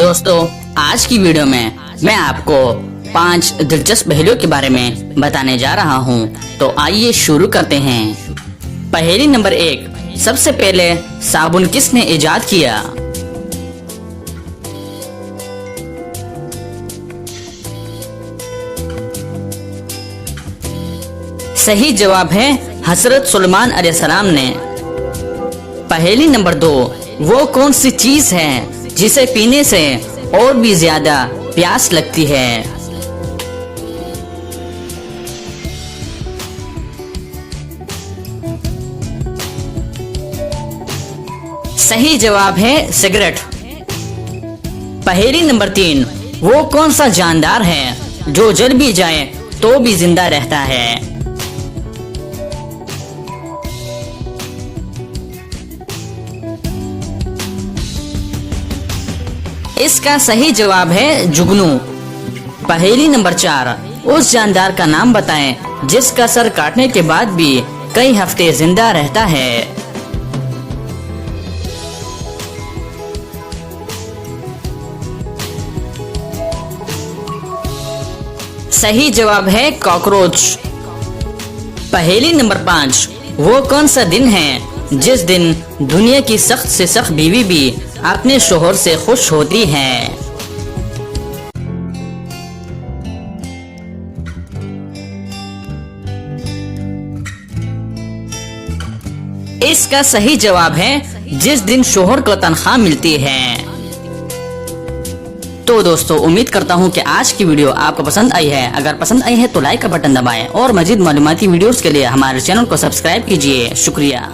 दोस्तों, आज की वीडियो में मैं आपको 5 दिलचस्प पहेलियों के बारे में बताने जा रहा हूं। तो आइए शुरू करते हैं। पहेली नंबर 1, सबसे पहले साबुन किसने इजाद किया? सही जवाब है हजरत सुलेमान अलैहिस्सलाम ने। पहेली नंबर 2, वो कौन सी चीज है जिसे पीने से और भी ज्यादा प्यास लगती है? सही जवाब है सिगरेट। पहेली नंबर 3, वो कौन सा जानदार है जो जल भी जाए तो भी जिंदा रहता है? इसका सही जवाब है जुगनू। पहेली नंबर 4, उस जानदार का नाम बताएं जिसका सर काटने के बाद भी कई हफ्ते जिंदा रहता है। सही जवाब है कॉकरोच। पहेली नंबर 5, वो कौन सा दिन है जिस दिन दुनिया की सख्त से सख्त बीवी भी अपने शोहर से खुश होती है? इसका सही जवाब है जिस दिन शोहर को तनख्वाह मिलती है। तो दोस्तों, उम्मीद करता हूँ कि आज की वीडियो आपको पसंद आई है। अगर पसंद आई है तो लाइक का बटन दबाएं और मजीद मालूमाती वीडियोस के लिए हमारे चैनल को सब्सक्राइब कीजिए। शुक्रिया।